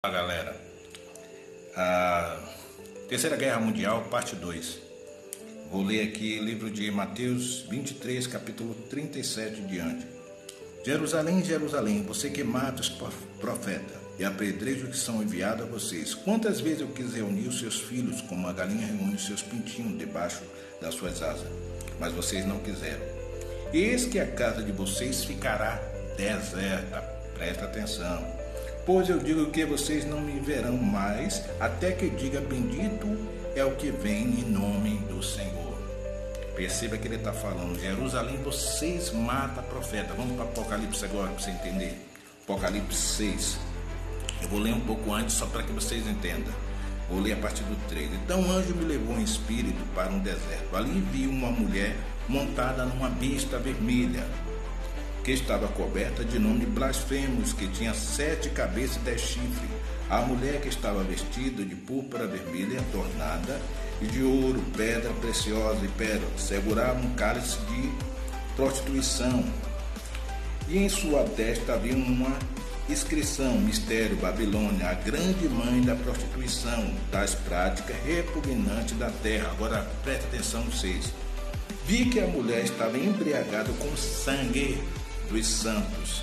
Fala galera, a Terceira Guerra Mundial, parte 2. Vou ler aqui o livro de Mateus 23, capítulo 37 diante. Jerusalém, Jerusalém, você que mata os profetas e apedreja os que são enviados a vocês. Quantas vezes eu quis reunir os seus filhos como a galinha reúne os seus pintinhos debaixo das suas asas, mas vocês não quiseram. Eis que a casa de vocês ficará deserta. Presta atenção. Pois eu digo que vocês não me verão mais, até que eu diga bendito é o que vem em nome do Senhor. Perceba que ele está falando, Jerusalém, vocês matam profeta. Vamos para Apocalipse agora, para você entender. Apocalipse 6. Eu vou ler um pouco antes, só para que vocês entendam. Vou ler a partir do 3. Então o anjo me levou em espírito para um deserto. Ali vi uma mulher montada numa besta vermelha, que estava coberta de nome blasfemos, que tinha 7 cabeças e 10 chifres. A mulher que estava vestida de púrpura vermelha adornada e de ouro, pedra preciosa e pérola, segurava um cálice de prostituição. E em sua testa havia uma inscrição, mistério, Babilônia, a grande mãe da prostituição, das práticas repugnantes da terra. Agora presta atenção vocês. Vi que a mulher estava embriagada com sangue dos santos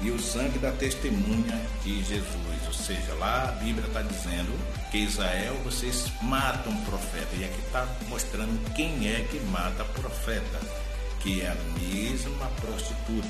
e o sangue da testemunha de Jesus. Ou seja, lá a Bíblia está dizendo que Israel, vocês matam profeta, e aqui está mostrando quem é que mata profeta, que é a mesma prostituta.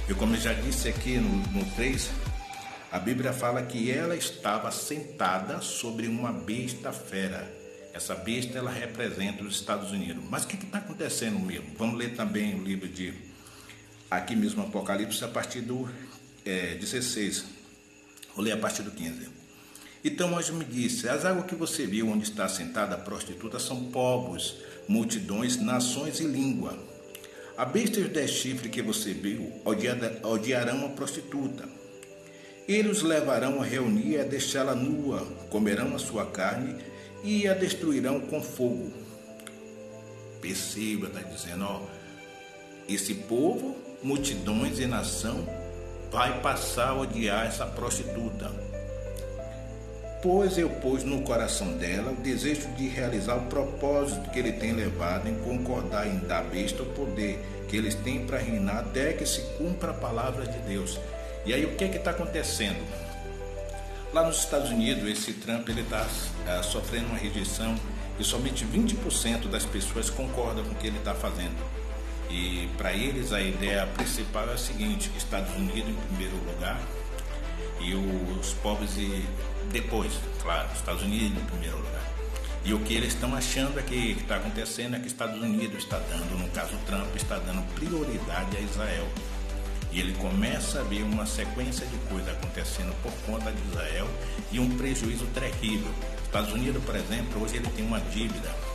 E como eu já disse aqui no 3, a Bíblia fala que ela estava sentada sobre uma besta fera. Essa besta, ela representa os Estados Unidos. Mas o que está acontecendo mesmo? Vamos ler também o livro de aqui mesmo Apocalipse, a partir do 16, vou ler a partir do 15. Então o anjo me disse, as águas que você viu onde está sentada a prostituta são povos, multidões, nações e língua. A besta e os 10 chifres que você viu odiarão a prostituta. Eles os levarão a reunir e a deixá-la nua, comerão a sua carne e a destruirão com fogo. Perceba, está dizendo, esse povo, multidões e nação vai passar a odiar essa prostituta. Pois eu pus no coração dela o desejo de realizar o propósito que ele tem levado em concordar em dar besta o poder que eles têm para reinar até que se cumpra a palavra de Deus. E aí o que está acontecendo? Lá nos Estados Unidos, esse Trump está sofrendo uma rejeição e somente 20% das pessoas concordam com o que ele está fazendo. E para eles a ideia principal é a seguinte, Estados Unidos em primeiro lugar e os povos depois, claro, Estados Unidos em primeiro lugar. E o que eles estão achando é que está acontecendo é que Estados Unidos está dando, no caso Trump, está dando prioridade a Israel. E ele começa a ver uma sequência de coisas acontecendo por conta de Israel e um prejuízo terrível. Estados Unidos, por exemplo, hoje ele tem uma dívida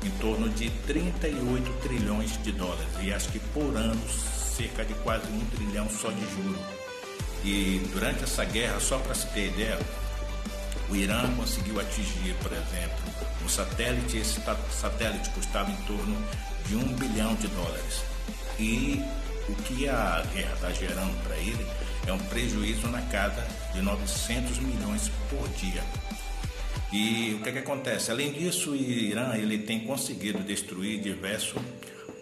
em torno de 38 trilhões de dólares e acho que por ano cerca de quase 1 trilhão só de juros. E durante essa guerra, só para se ter ideia, o Irã conseguiu atingir, por exemplo, um satélite. Esse satélite custava em torno de 1 bilhão de dólares. E o que a guerra está gerando para ele é um prejuízo na casa de 900 milhões por dia. E o que acontece? Além disso, o Irã ele tem conseguido destruir diversos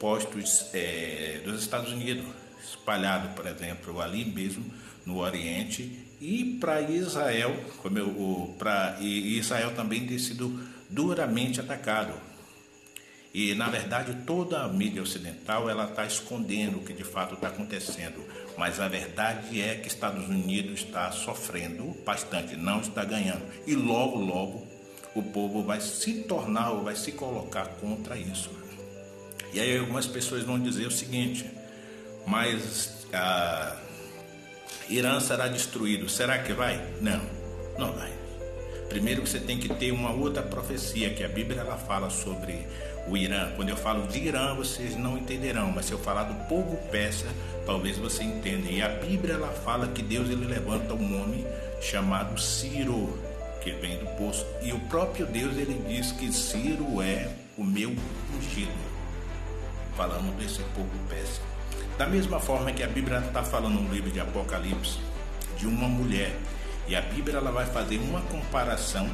postos dos Estados Unidos, espalhados, por exemplo, ali mesmo no Oriente, e para Israel, Israel também tem sido duramente atacado. E, na verdade, toda a mídia ocidental ela está escondendo o que de fato está acontecendo. Mas a verdade é que Estados Unidos está sofrendo bastante, não está ganhando. E logo, logo, o povo vai se tornar ou vai se colocar contra isso. E aí algumas pessoas vão dizer o seguinte, mas Irã será destruído. Será que vai? Não, não vai. Primeiro você tem que ter uma outra profecia, que a Bíblia ela fala sobre o Irã. Quando eu falo de Irã, vocês não entenderão, mas se eu falar do povo persa, talvez você entenda. E a Bíblia ela fala que Deus ele levanta um homem chamado Ciro, que vem do poço. E o próprio Deus ele diz que Ciro é o meu ungido, falando desse povo persa. Da mesma forma que a Bíblia está falando no livro de Apocalipse de uma mulher E a Bíblia ela vai fazer uma comparação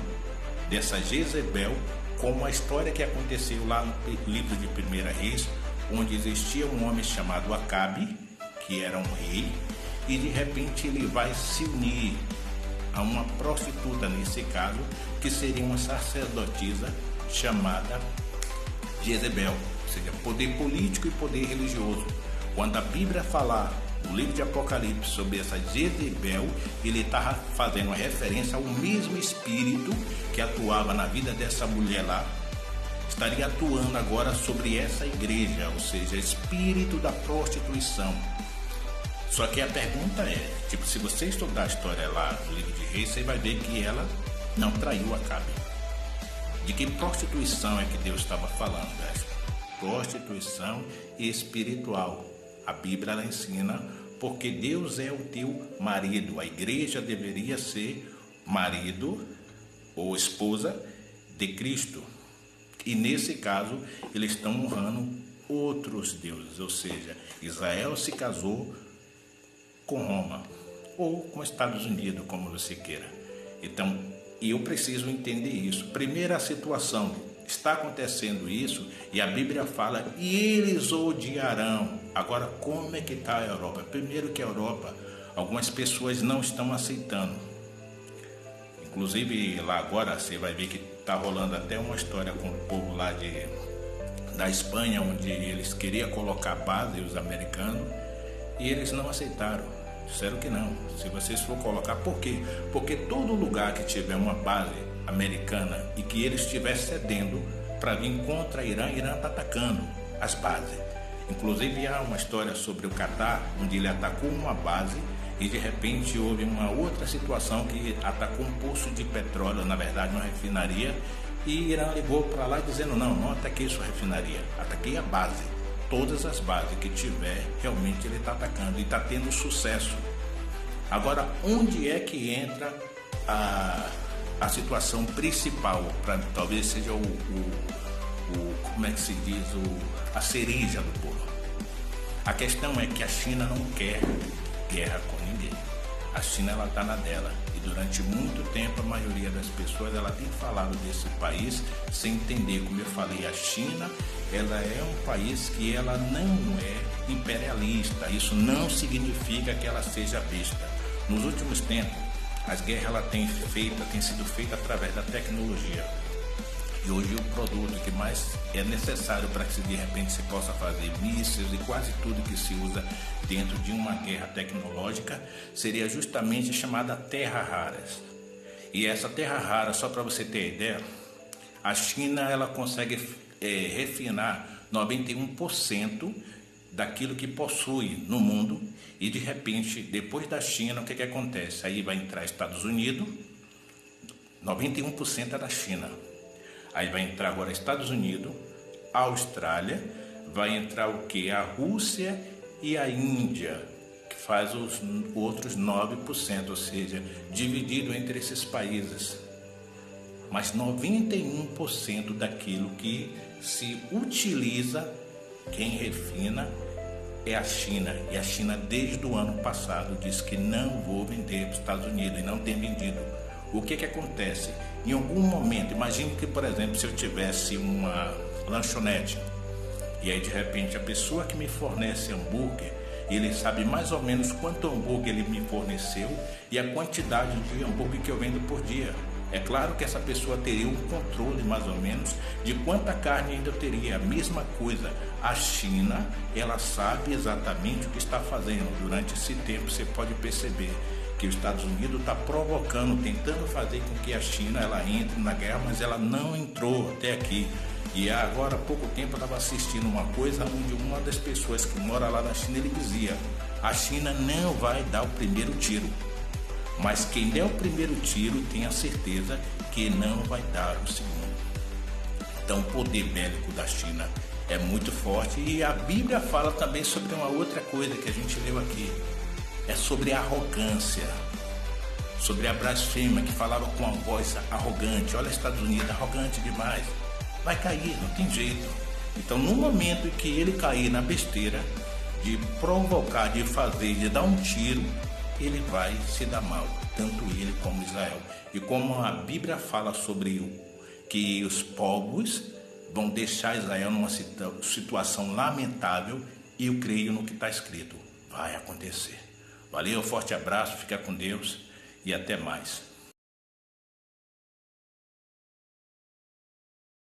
dessa Jezebel com a história que aconteceu lá no livro de 1 Reis, onde existia um homem chamado Acabe, que era um rei, e de repente ele vai se unir a uma prostituta, nesse caso, que seria uma sacerdotisa chamada Jezebel, ou seja, poder político e poder religioso. Quando a Bíblia falar no livro de Apocalipse sobre essa Jezebel, ele está fazendo uma referência ao mesmo espírito que atuava na vida dessa mulher lá, estaria atuando agora sobre essa igreja, ou seja, espírito da prostituição. Só que a pergunta é, se você estudar a história lá do livro de Reis, você vai ver que ela não traiu Acabe. De que prostituição é que Deus estava falando, velho? Prostituição espiritual. A Bíblia ela ensina, porque Deus é o teu marido. A igreja deveria ser marido ou esposa de Cristo. E nesse caso, eles estão honrando outros deuses. Ou seja, Israel se casou com Roma ou com Estados Unidos, como você queira. Então, eu preciso entender isso. Primeira situação, está acontecendo isso e a Bíblia fala, e eles odiarão. Agora, como é que está a Europa? Primeiro que a Europa, algumas pessoas não estão aceitando. Inclusive, lá agora, você vai ver que está rolando até uma história com o povo lá da Espanha, onde eles queriam colocar base, os americanos, e eles não aceitaram. Disseram que não. Se vocês for colocar, por quê? Porque todo lugar que tiver uma base americana e que eles estiver cedendo para vir contra Irã está atacando as bases. Inclusive há uma história sobre o Catar, onde ele atacou uma base e de repente houve uma outra situação que atacou um poço de petróleo, na verdade uma refinaria, e Irã ligou para lá dizendo, não ataquei sua refinaria, ataquei a base. Todas as bases que tiver, realmente ele está atacando e está tendo sucesso. Agora, onde é que entra a situação principal, talvez seja como é que se diz, a cereja do bolo? A questão é que a China não quer guerra com ninguém. A China ela está na dela e durante muito tempo a maioria das pessoas ela tem falado desse país sem entender. Como eu falei, a China ela é um país que ela não é imperialista. Isso não significa que ela seja besta. Nos últimos tempos as guerras ela têm sido feitas através da tecnologia. E hoje o produto que mais é necessário para que de repente se possa fazer mísseis e quase tudo que se usa dentro de uma guerra tecnológica seria justamente chamada terra raras. E essa terra rara, só para você ter ideia, a China ela consegue refinar 91% daquilo que possui no mundo e de repente, depois da China, o que acontece? Aí vai entrar Estados Unidos, 91% é da China. Aí vai entrar agora Estados Unidos, Austrália, vai entrar o que? A Rússia e a Índia, que faz os outros 9%, ou seja, dividido entre esses países. Mas 91% daquilo que se utiliza, quem refina é a China. E a China desde o ano passado disse que não vou vender para os Estados Unidos e não tem vendido. O que acontece? Em algum momento, imagine que, por exemplo, se eu tivesse uma lanchonete e aí de repente a pessoa que me fornece hambúrguer, ele sabe mais ou menos quanto hambúrguer ele me forneceu e a quantidade de hambúrguer que eu vendo por dia. É claro que essa pessoa teria um controle mais ou menos de quanta carne ainda eu teria. A mesma coisa, a China, ela sabe exatamente o que está fazendo. Durante esse tempo você pode perceber que os Estados Unidos está provocando, tentando fazer com que a China ela entre na guerra, mas ela não entrou até aqui. E agora há pouco tempo eu estava assistindo uma coisa onde uma das pessoas que mora lá na China, ele dizia, a China não vai dar o primeiro tiro. Mas quem der o primeiro tiro tem a certeza que não vai dar o segundo. Então o poder bélico da China é muito forte. E a Bíblia fala também sobre uma outra coisa que a gente leu aqui. É sobre a arrogância, sobre a blasfêmia, que falava com uma voz arrogante. Olha, Estados Unidos, arrogante demais. Vai cair, não tem jeito. Então no momento em que ele cair na besteira de provocar, de fazer, de dar um tiro, ele vai se dar mal, tanto ele como Israel. E como a Bíblia fala sobre que os povos vão deixar Israel numa situação lamentável, e eu creio no que está escrito. Vai acontecer. Valeu, forte abraço, fica com Deus e até mais.